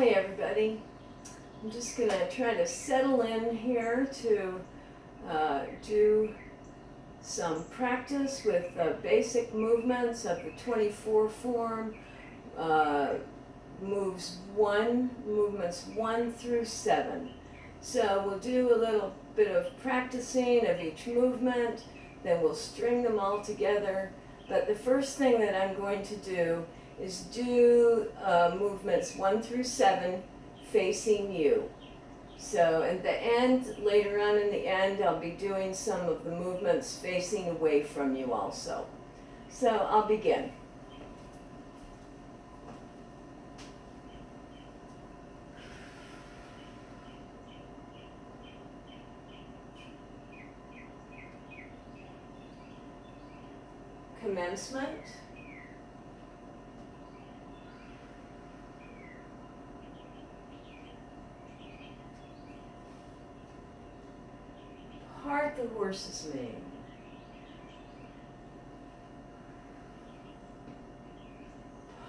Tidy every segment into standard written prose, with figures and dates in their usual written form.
Hi everybody. I'm just going to try to settle in here to do some practice with the basic movements of the 24 form, movements 1 through 7. So we'll do a little bit of practicing of each movement, then we'll string them all together. But the first thing that I'm going to do is do movements 1 through 7 facing you. So at the end, later on in the end, I'll be doing some of the movements facing away from you also. So I'll begin. Commencement. Part the horse's mane.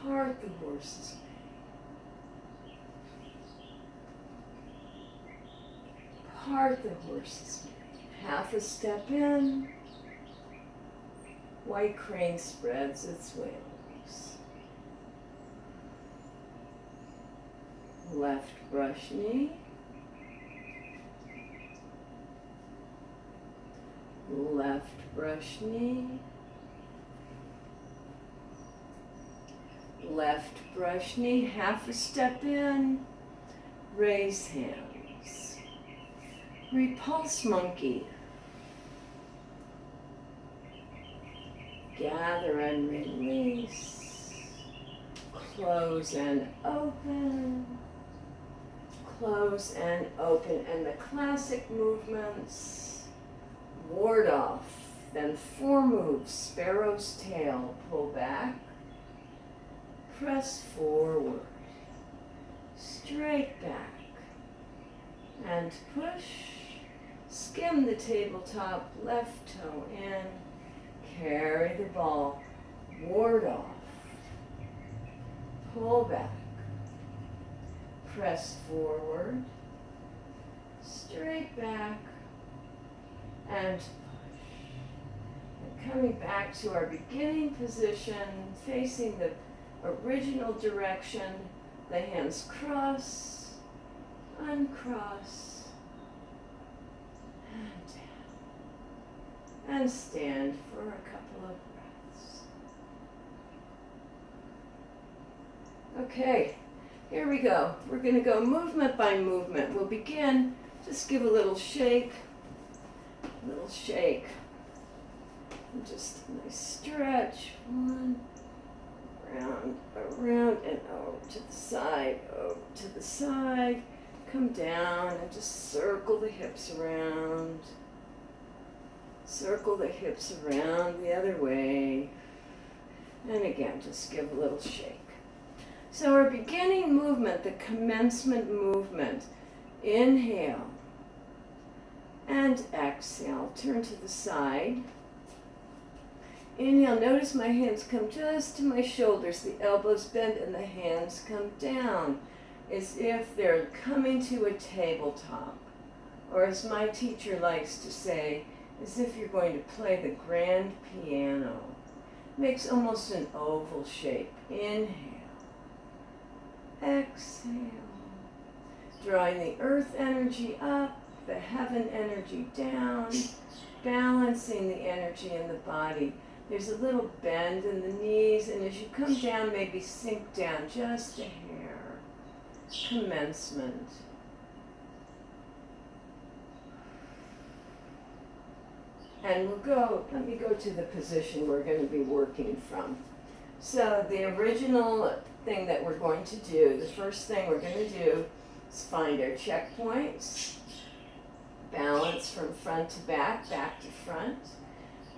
Part the horse's mane. Part the horse's mane. Half a step in. White crane spreads its wings. Left brush knee. Left brush knee. Left brush knee, half a step in. Raise hands. Repulse monkey. Gather and release. Close and open. Close and open. And the classic movements. Ward off. Then 4 moves. Sparrow's tail. Pull back. Press forward. Straight back. And push. Skim the tabletop. Left toe in. Carry the ball, ward off, pull back, press forward, straight back, and push. And coming back to our beginning position, facing the original direction, the hands cross, uncross, and down. And stand for a couple of breaths. Okay, here we go. We're going to go movement by movement. We'll begin, just give a little shake, and just a nice stretch. 1, around, and over to the side, come down and just circle the hips around. Circle the hips around the other way. And again, just give a little shake. So our beginning movement, the commencement movement. Inhale. And exhale. Turn to the side. Inhale. Notice my hands come just to my shoulders. The elbows bend and the hands come down. As if they're coming to a tabletop. Or as my teacher likes to say, as if you're going to play the grand piano. Makes almost an oval shape. Inhale. Exhale. Drawing the earth energy up, the heaven energy down, balancing the energy in the body. There's a little bend in the knees, and as you come down, maybe sink down just a hair. Commencement. And let me go to the position we're going to be working from. So the original thing that we're going to do, the first thing we're going to do is find our checkpoints. Balance from front to back to front.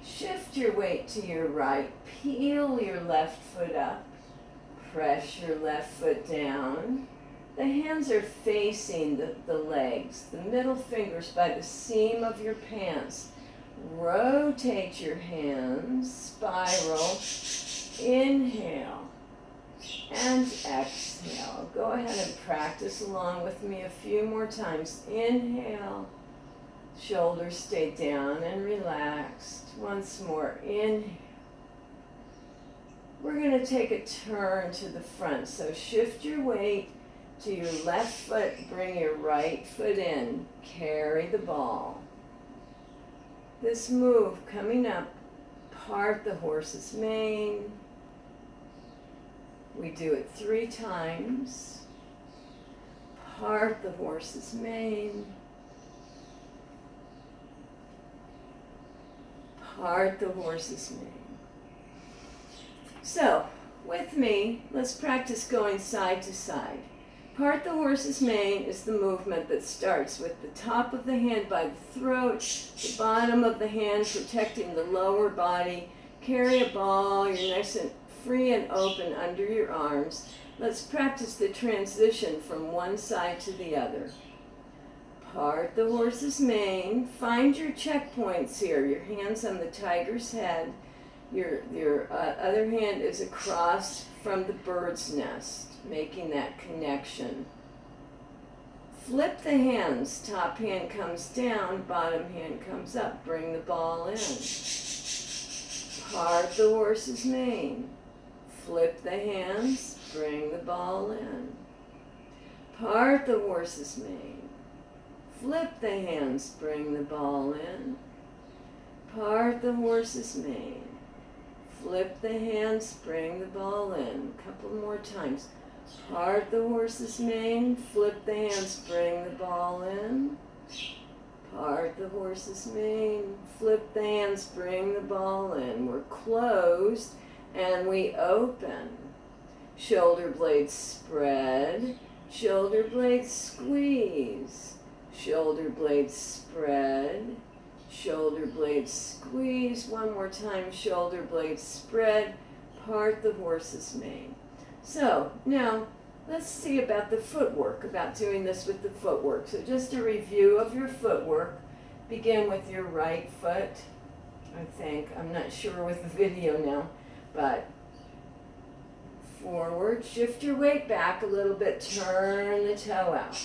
Shift your weight to your right. Peel your left foot up. Press your left foot down. The hands are facing the legs. The middle fingers by the seam of your pants. Rotate your hands, spiral, inhale, and exhale. Go ahead and practice along with me a few more times. Inhale, shoulders stay down and relaxed. Once more, inhale. We're going to take a turn to the front, so shift your weight to your left foot, bring your right foot in, carry the ball. This move coming up, part the horse's mane. We do it 3 times. Part the horse's mane. Part the horse's mane. So, with me, let's practice going side to side. Part the horse's mane is the movement that starts with the top of the hand by the throat, the bottom of the hand protecting the lower body. Carry a ball, you're nice and free and open under your arms. Let's practice the transition from one side to the other. Part the horse's mane. Find your checkpoints here. Your hand's on the tiger's head. Your other hand is across from the bird's nest, making that connection. Flip the hands. Top hand comes down, bottom hand comes up. Bring the ball in. Part the horse's mane. Flip the hands, bring the ball in. Part the horse's mane. Flip the hands, bring the ball in. Part the horse's mane. Flip the hands, bring the ball in. A couple more times. Part the horse's mane, flip the hands, bring the ball in. Part the horse's mane, flip the hands, bring the ball in. We're closed and we open. Shoulder blades spread, shoulder blades squeeze. Shoulder blades spread, shoulder blades squeeze. One more time, shoulder blades spread, part the horse's mane. So now let's see about the footwork, about doing this with the footwork. So just a review of your footwork. Begin with your right foot, I think. I'm not sure with the video now, but forward, shift your weight back a little bit, turn the toe out.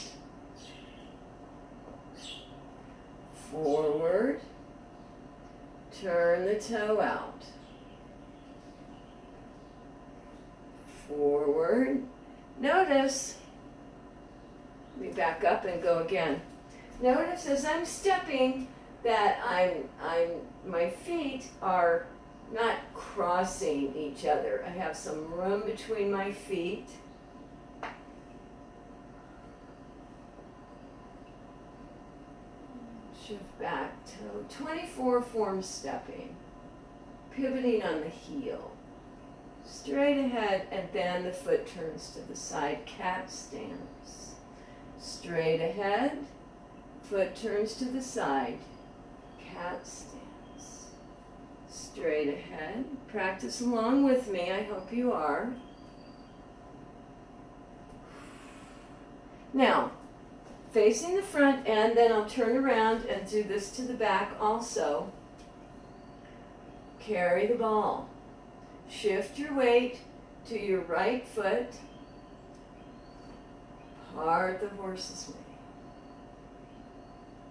Forward, turn the toe out. Forward. Notice, we back up and go again. Notice as I'm stepping that my feet are not crossing each other. I have some room between my feet. Shift back, toe, 24 form stepping, pivoting on the heel, straight ahead, and then the foot turns to the side, cat stance. Straight ahead, foot turns to the side, cat stance. Straight ahead, practice along with me, I hope you are. Now, facing the front, and then I'll turn around and do this to the back also. Carry the ball. Shift your weight to your right foot. Part the horse's mane.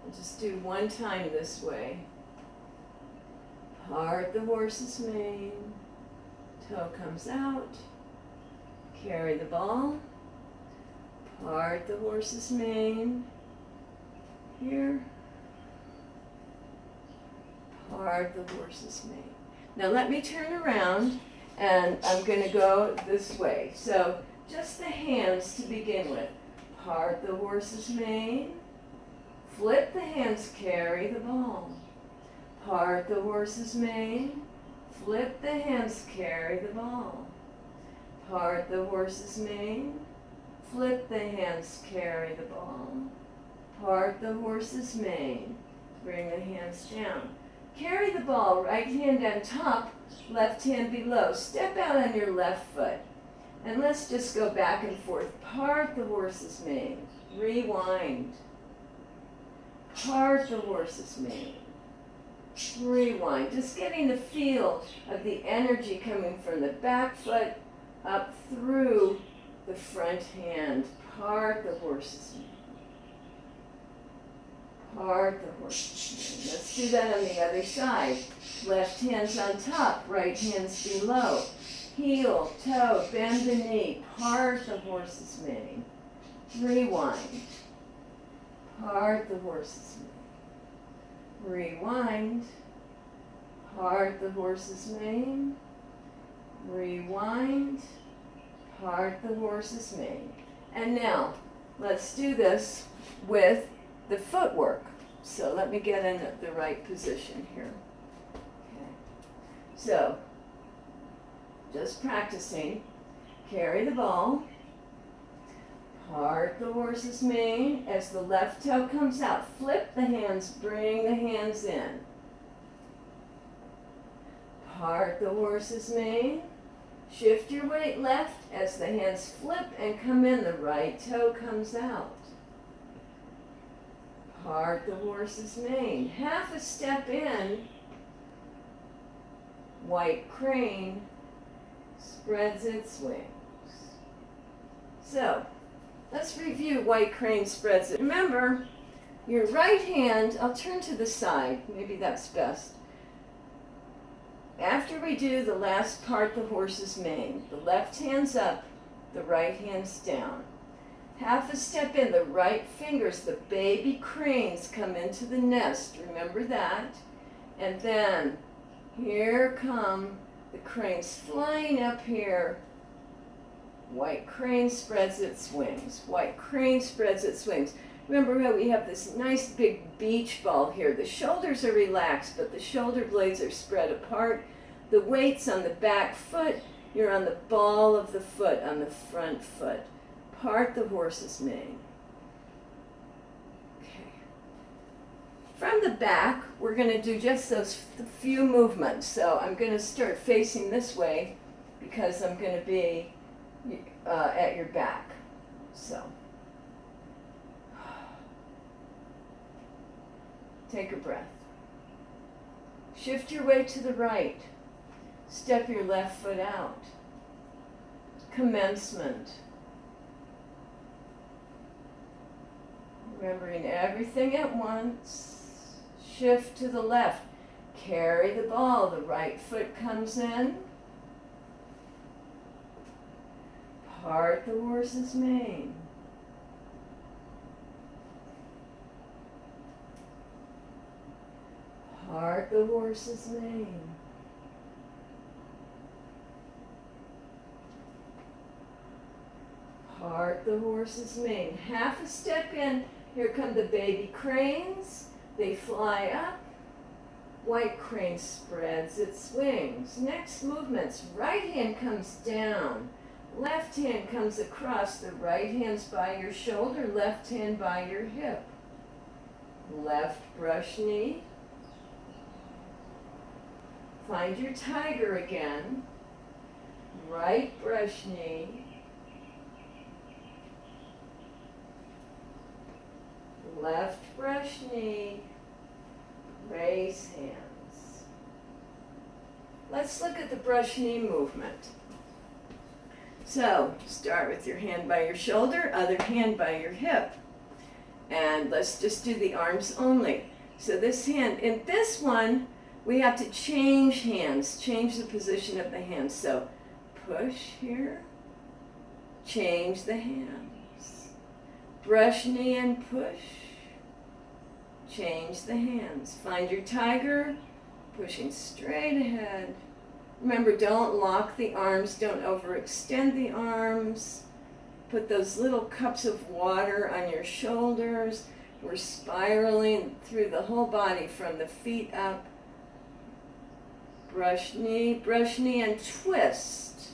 I'll just do one time this way. Part the horse's mane. Toe comes out. Carry the ball. Part the horse's mane. Here. Part the horse's mane. Now let me turn around and I'm going to go this way. So just the hands to begin with. Part the horse's mane. Flip the hands, carry the ball. Part the horse's mane. Flip the hands, carry the ball. Part the horse's mane. Flip the hands, carry the ball. Part the horse's mane. Bring the hands down. Carry the ball, right hand on top, left hand below. Step out on your left foot. And let's just go back and forth. Part the horse's mane. Rewind. Part the horse's mane. Rewind. Just getting the feel of the energy coming from the back foot up through the front hand, part the horse's mane. Part the horse's mane. Let's do that on the other side. Left hand's on top, right hand's below. Heel, toe, bend the knee, part the horse's mane. Rewind. Part the horse's mane. Rewind. Part the horse's mane. Rewind. Part the horse's mane. And now, let's do this with the footwork. So let me get in the right position here. Okay. So, just practicing. Carry the ball. Part the horse's mane. As the left toe comes out, flip the hands, bring the hands in. Part the horse's mane. Shift your weight left. As the hands flip and come in, the right toe comes out. Part the horse's mane. Half a step in. White crane spreads its wings. So, let's review white crane spreads it. Remember, your right hand, I'll turn to the side, maybe that's best. After we do the last part, the horse's mane, the left hand's up, the right hand's down. Half a step in, the right fingers, the baby cranes come into the nest, remember that. And then, here come the cranes flying up here. White crane spreads its wings. White crane spreads its wings. Remember how we have this nice big beach ball here. The shoulders are relaxed, but the shoulder blades are spread apart. The weight's on the back foot. You're on the ball of the foot, on the front foot. Part the horse's mane. Okay. From the back, we're going to do just those few movements. So I'm going to start facing this way because I'm going to be at your back. So, take a breath. Shift your weight to the right. Step your left foot out. Commencement. Remembering everything at once. Shift to the left. Carry the ball. The right foot comes in. Part the horse's mane. Part the horse's mane. Part the horse's mane. Half a step in. Here come the baby cranes. They fly up. White crane spreads its wings. Next movement's right hand comes down. Left hand comes across. The right hand's by your shoulder. Left hand by your hip. Left brush knee. Find your tiger again. Right brush knee. Left brush knee. Raise hands. Let's look at the brush knee movement. So, start with your hand by your shoulder, other hand by your hip. And let's just do the arms only. So this hand, in this one, we have to change hands, change the position of the hands. So, push here, change the hands. Brush knee and push, change the hands. Find your tiger, pushing straight ahead. Remember, don't lock the arms, don't overextend the arms. Put those little cups of water on your shoulders. We're spiraling through the whole body from the feet up. Brush knee and twist.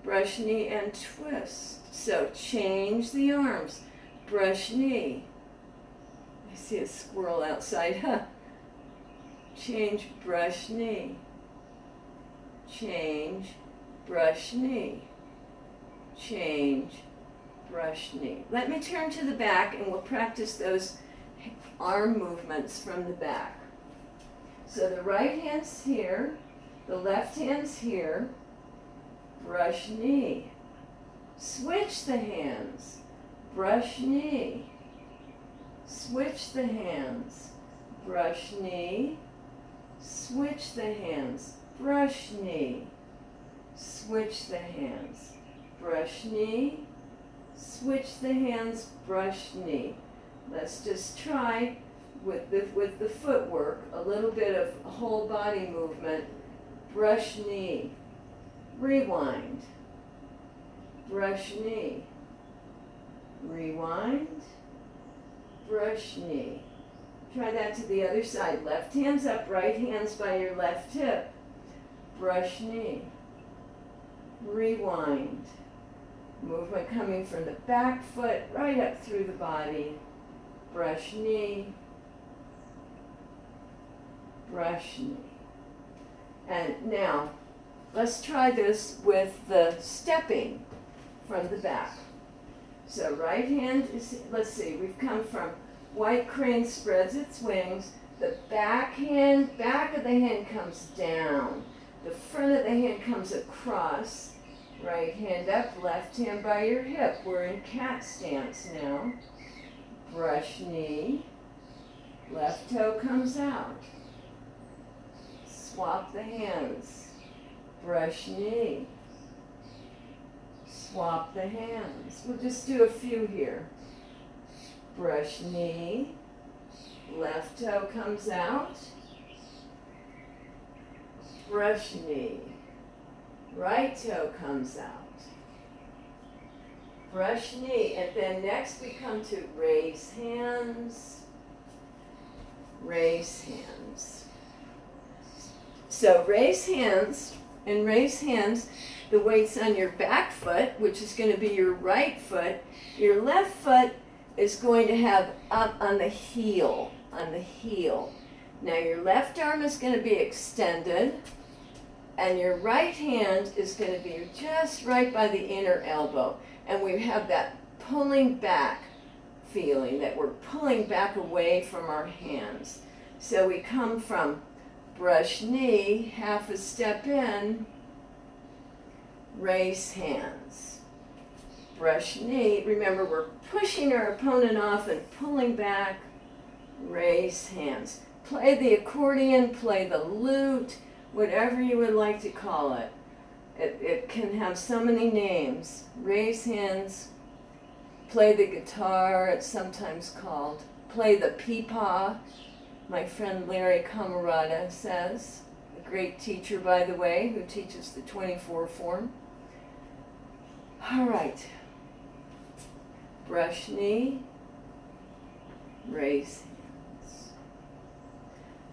Brush knee and twist. So change the arms. Brush knee. I see a squirrel outside, huh? Change, brush knee. Change, brush knee. Change, brush knee. Let me turn to the back and we'll practice those arm movements from the back. So the right hand's here, the left hand's here, brush knee. Switch the hands, brush knee. Switch the hands, brush knee. Switch the hands, brush knee. Switch the hands, brush knee. Switch the hands, brush knee. Let's just try with the footwork, a little bit of whole body movement. Brush knee, rewind, brush knee, rewind, brush knee. Try that to the other side. Left hand's up, right hand's by your left hip. Brush knee, rewind. Movement coming from the back foot right up through the body. Brush knee, brush knee. And now, let's try this with the stepping from the back. So right hand is, let's see, we've come from white crane spreads its wings. The back of the hand comes down. The front of the hand comes across. Right hand up, left hand by your hip. We're in cat stance now. Brush knee. Left toe comes out. Swap the hands. Brush knee. Swap the hands. We'll just do a few here. Brush knee. Left toe comes out. Brush knee. Right toe comes out. Brush knee. And then next we come to raise hands. Raise hands. So raise hands. And raise hands, the weight's on your back foot, which is going to be your right foot. Your left foot is going to have up on the heel. On the heel. Now your left arm is going to be extended. And your right hand is going to be just right by the inner elbow. And we have that pulling back feeling, that we're pulling back away from our hands. So we come from brush knee, half a step in, raise hands. Brush knee, remember we're pushing our opponent off and pulling back, raise hands. Play the accordion, play the lute, whatever you would like to call it. It can have so many names. Raise hands, play the guitar, it's sometimes called. Play the peepaw, my friend Larry Camarada says. A great teacher, by the way, who teaches the 24 form. All right. Brush knee, raise hands.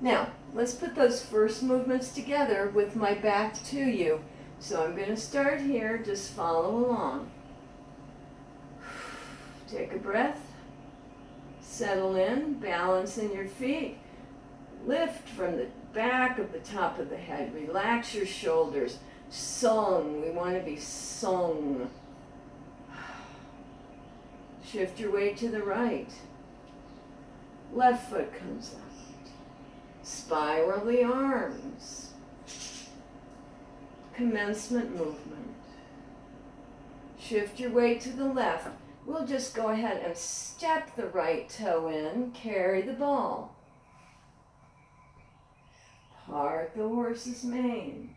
Now, let's put those first movements together with my back to you. So I'm going to start here, just follow along. Take a breath, settle in, balance in your feet, lift from the back of the top of the head, relax your shoulders, song, we want to be song. Shift your weight to the right, left foot comes out, spiral the arms, commencement movement. Shift your weight to the left. We'll just go ahead and step the right toe in, carry the ball. Part the horse's mane.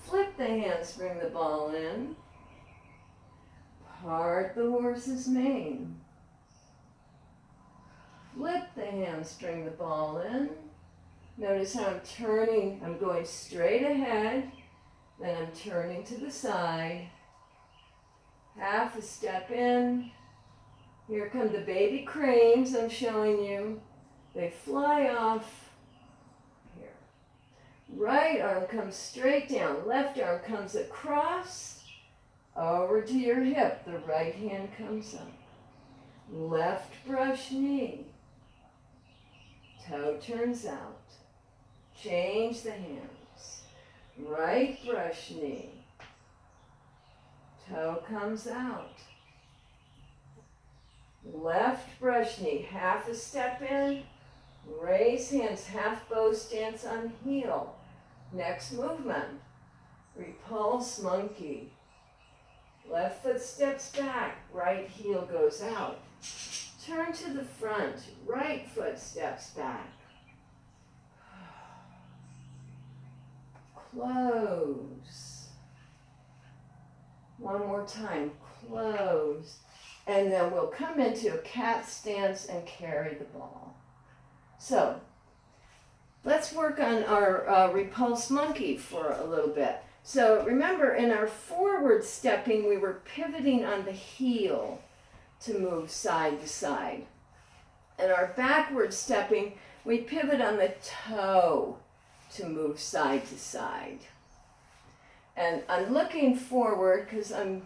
Flip the hands, bring the ball in. Part the horse's mane. Flip the hands, bring the ball in. Notice how I'm turning, I'm going straight ahead, then I'm turning to the side. Half a step in. Here come the baby cranes I'm showing you. They fly off. Here. Right arm comes straight down. Left arm comes across. Over to your hip. The right hand comes up. Left brush knee. Toe turns out. Change the hands. Right brush knee. Toe comes out. Left brush knee, half a step in, raise hands, half bow stance on heel. Next movement, Repulse monkey. Left foot steps back, right heel goes out. Turn to the front, right foot steps back. Close. One more time, close. And then we'll come into a cat stance and carry the ball. So, let's work on our repulse monkey for a little bit. So remember, in our forward stepping, we were pivoting on the heel to move side to side. In our backward stepping, we pivot on the toe to move side to side. And I'm looking forward because I'm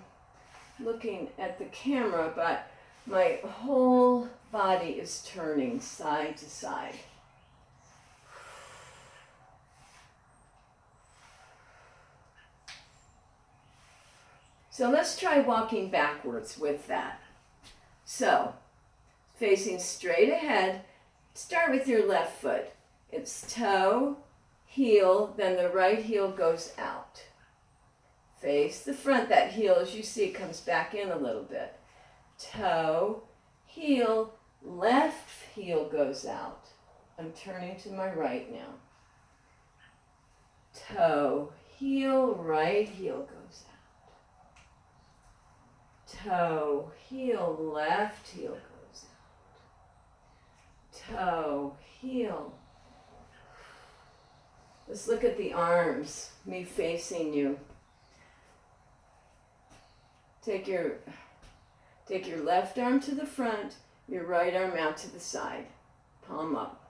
looking at the camera, but my whole body is turning side to side. So let's try walking backwards with that. So, facing straight ahead, start with your left foot. It's toe, heel, then the right heel goes out. Face the front. That heel, as you see, comes back in a little bit. Toe, heel, left heel goes out. I'm turning to my right now. Toe, heel, right heel goes out. Toe, heel, left heel goes out. Toe, heel. Let's look at the arms, me facing you. Take your left arm to the front, your right arm out to the side. Palm up.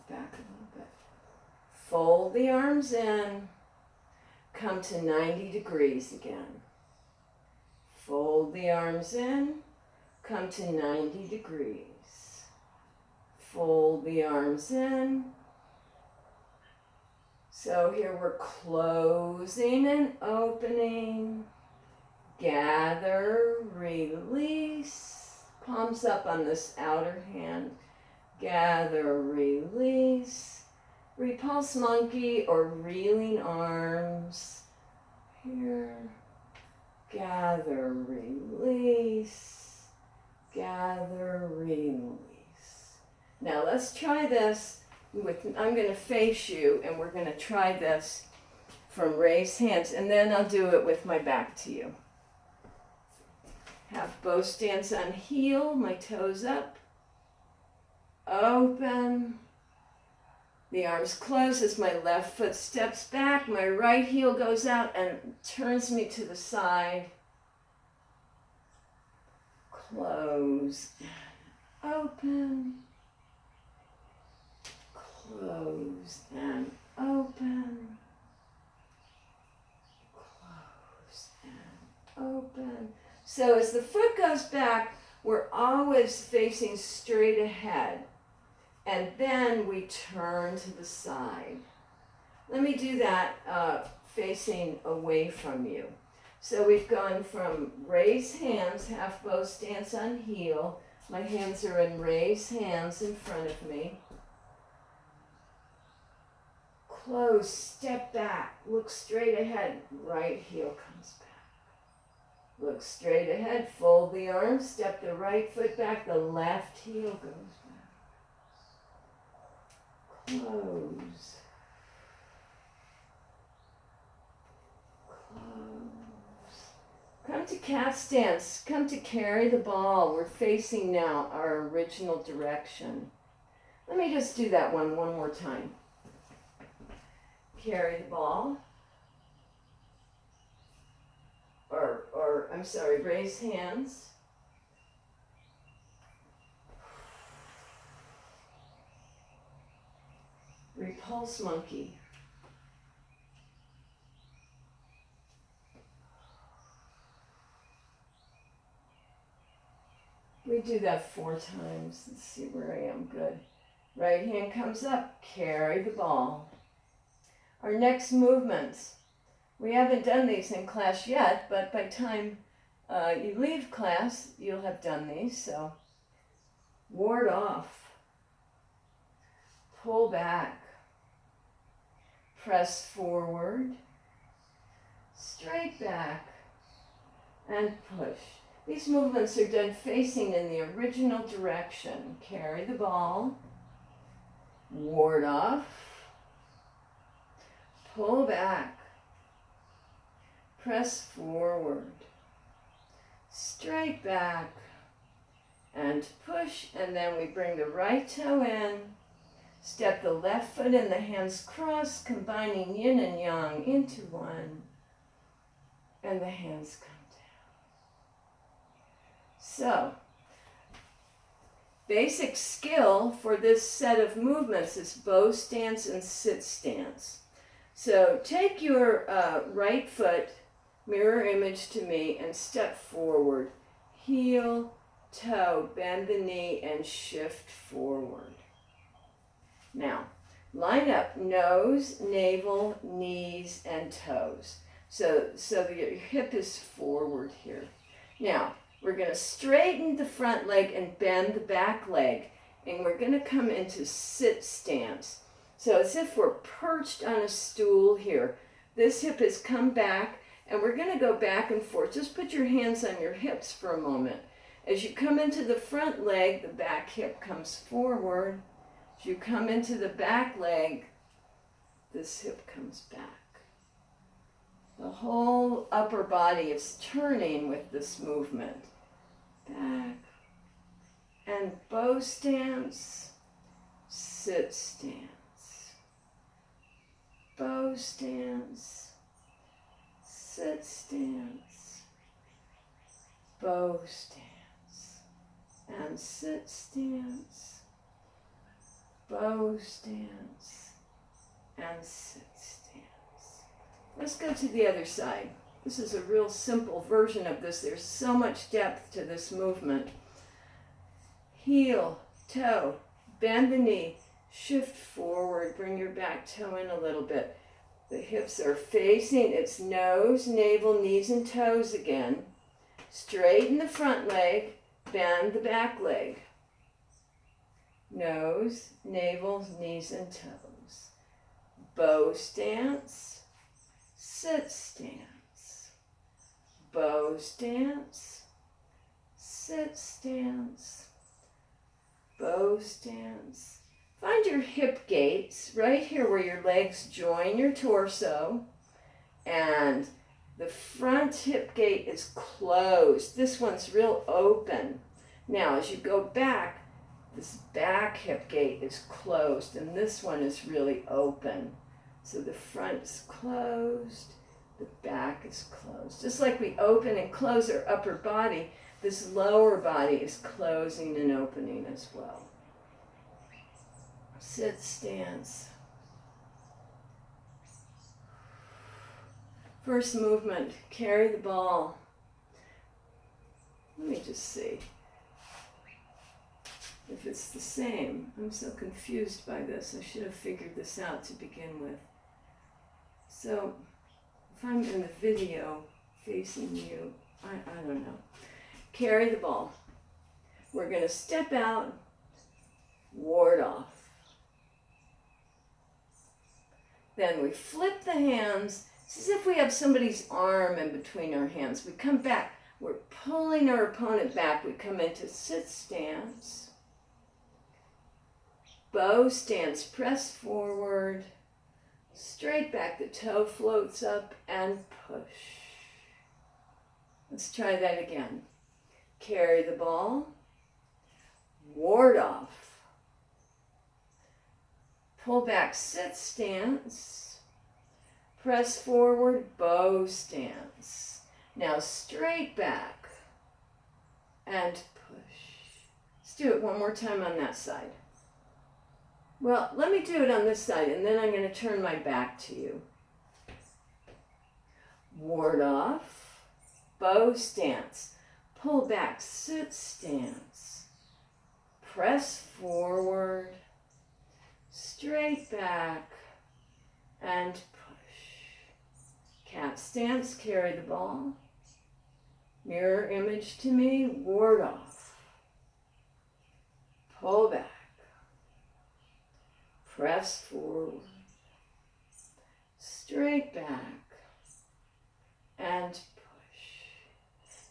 Back a little bit. Fold the arms in. Come to 90 degrees again. Fold the arms in. Come to 90 degrees. Fold the arms in. So here we're closing and opening. Gather, release. Palms up on this outer hand. Gather, release. Repulse monkey or reeling arms. Here. Gather, release. Gather, release. Now let's try this. I'm going to face you, and we're going to try this from raised hands, and then I'll do it with my back to you. Have both stance on heel, my toes up. Open. The arms close as my left foot steps back. My right heel goes out and turns me to the side. Close. Open. Close and open. Close and open. So as the foot goes back, we're always facing straight ahead. And then we turn to the side. Let me do that facing away from you. So we've gone from raised hands, half bow stance on heel. My hands are in raised hands in front of me. Close, step back, look straight ahead, right heel comes back. Look straight ahead, fold the arms, step the right foot back, the left heel goes back. Close. Close. Come to cat stance, come to carry the ball. We're facing now our original direction. Let me just do that one more time. Carry the ball, raise hands. Repulse monkey. We do that 4 times. Let's see where I am. Good. Right hand comes up, carry the ball. Our next movements. We haven't done these in class yet, but by the time you leave class, you'll have done these. So, ward off. Pull back. press forward, straight back, and push. These movements are done facing in the original direction. Carry the ball, ward off, pull back, press forward, straight back, and push, and then we bring the right toe in, step the left foot in, the hands cross, combining yin and yang into one, and the hands come down. So, basic skill for this set of movements is bow stance and sit stance. So take your right foot, mirror image to me, and step forward. Heel, toe, bend the knee, and shift forward. Now, line up nose, navel, knees, and toes. So your hip is forward here. Now, we're going to straighten the front leg and bend the back leg. And we're going to come into sit stance. So as if we're perched on a stool here. This hip has come back, and we're going to go back and forth. Just put your hands on your hips for a moment. As you come into the front leg, the back hip comes forward. As you come into the back leg, this hip comes back. The whole upper body is turning with this movement. Back, and bow stance, sit stance. Bow stance, sit stance, bow stance, and sit stance, bow stance, and sit stance. Let's go to the other side. This is a real simple version of this. There's so much depth to this movement. Heel, toe, bend the knee, shift forward, bring your back toe in a little bit. The hips are facing, it's nose, navel, knees, and toes again. Straighten the front leg, bend the back leg. Nose, navel, knees, and toes. Bow stance, sit stance. Bow stance, sit stance, bow stance. Find your hip gates right here where your legs join your torso, and the front hip gate is closed. This one's real open. Now as you go back, this back hip gate is closed, and this one is really open. So the front is closed, the back is closed. Just like we open and close our upper body, this lower body is closing and opening as well. Sit stance. First movement, carry the ball. Let me just see if it's the same. I'm so confused by this. I should have figured this out to begin with. So, if I'm in the video facing you, I don't know. Carry the ball. We're going to step out, ward off. Then we flip the hands. It's as if we have somebody's arm in between our hands. We come back. We're pulling our opponent back. We come into sit stance. Bow stance, press forward. Straight back, the toe floats up and push. Let's try that again. Carry the ball, ward off. Pull back, sit stance. Press forward, bow stance. Now straight back and push. Let's do it one more time on that side. Well, let me do it on this side, and then I'm going to turn my back to you. Ward off, bow stance, pull back, sit stance, press forward, straight back, and push. Cat stance, carry the ball. Mirror image to me, ward off. Pull back. Press forward. straight back, and push.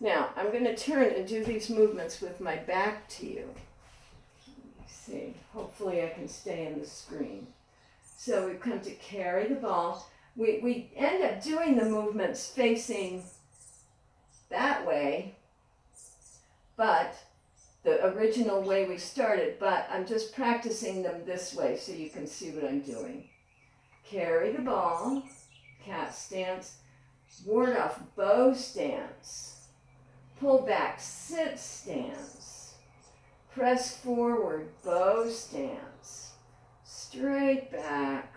Now, I'm going to turn and do these movements with my back to you. Let's see, hopefully I can stay in the screen. So we come to carry the ball. We end up doing the movements facing that way, but the original way we started, but I'm just practicing them this way so you can see what I'm doing. Carry the ball, cat stance, ward off, bow stance, pull back, sit stance, press forward, bow stance, straight back,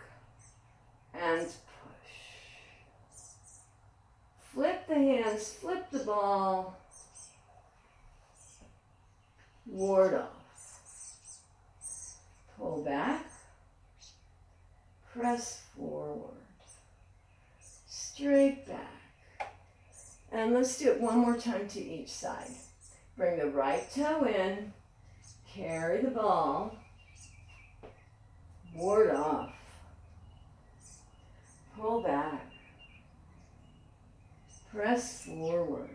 and push. Flip the hands, flip the ball, ward off, pull back, press forward, straight back. And let's do it one more time to each side. Bring the right toe in, carry the ball, ward off, pull back, press forward,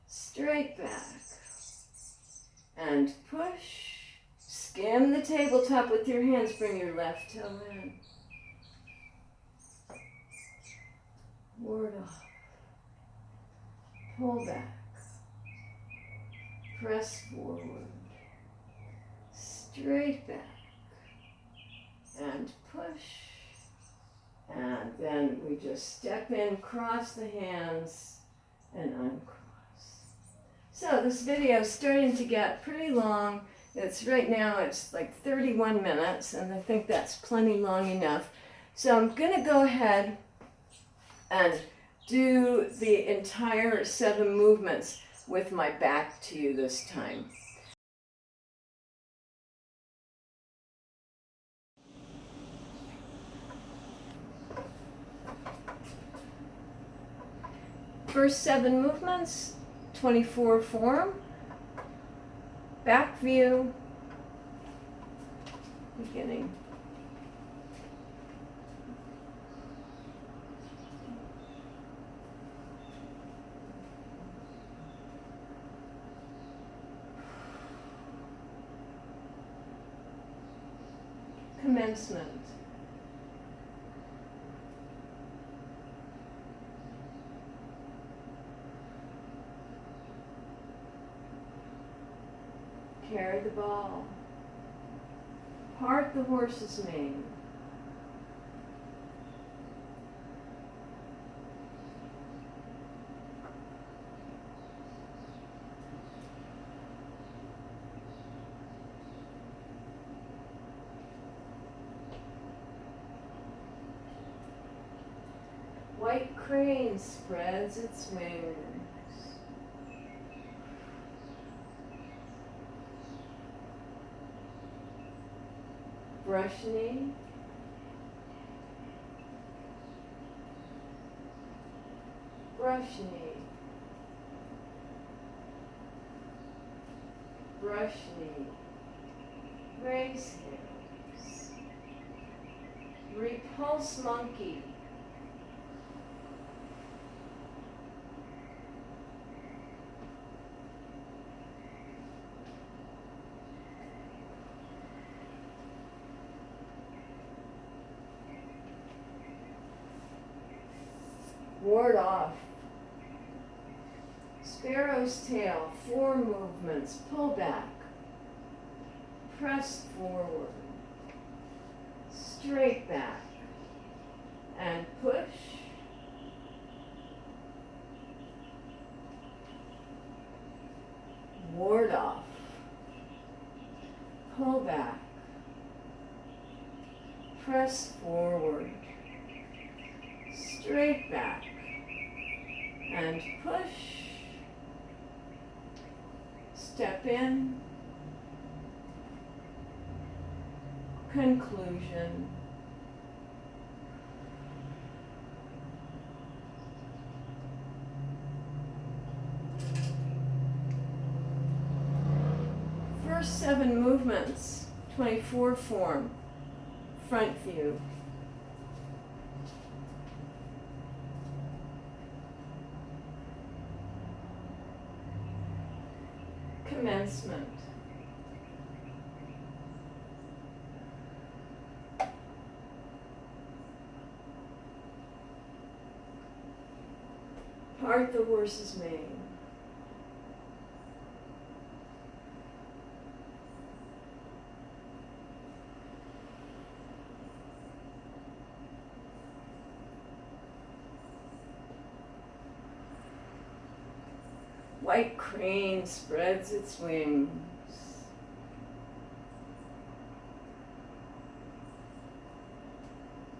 straight back, and push. Skim the tabletop with your hands, bring your left toe in, ward off, pull back, press forward, straight back, and push. And then we just step in, cross the hands, and uncross. So this video is starting to get pretty long. Right now it's like 31 minutes, and I think that's plenty long enough. So I'm going to go ahead and do the entire 7 movements with my back to you this time. First 7 movements, 24 form, back view, beginning. Commencement. Carry the ball. Part the horse's mane. White crane spreads its wings. Brush knee. Brush knee. Brush knee. Raise hands. Repulse monkey. Ward off. Sparrow's tail, 4 movements. Pull back. Press forward. Straight back. And push. Ward off. Pull back. Press forward. Straight back. And push, step in, conclusion, first 7 movements, 24 form, front view. commencement. Part the horse's mane. White crane spreads its wings.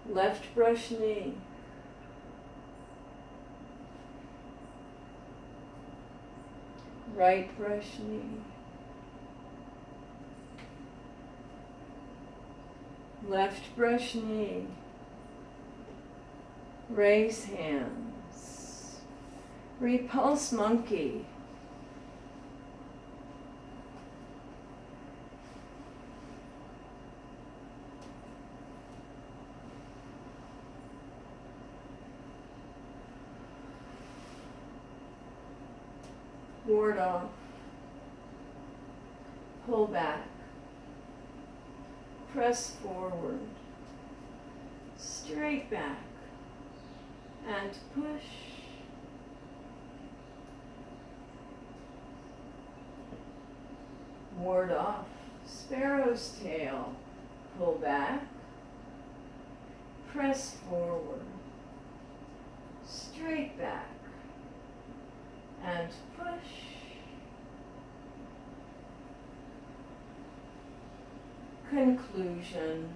Left brush knee. Right brush knee. Left brush knee. Raise hands. Repulse monkey. Ward off. Pull back. Press forward. Straight back. And push. Ward off. Sparrow's tail. Pull back. Press forward. Straight back. And push. Conclusion.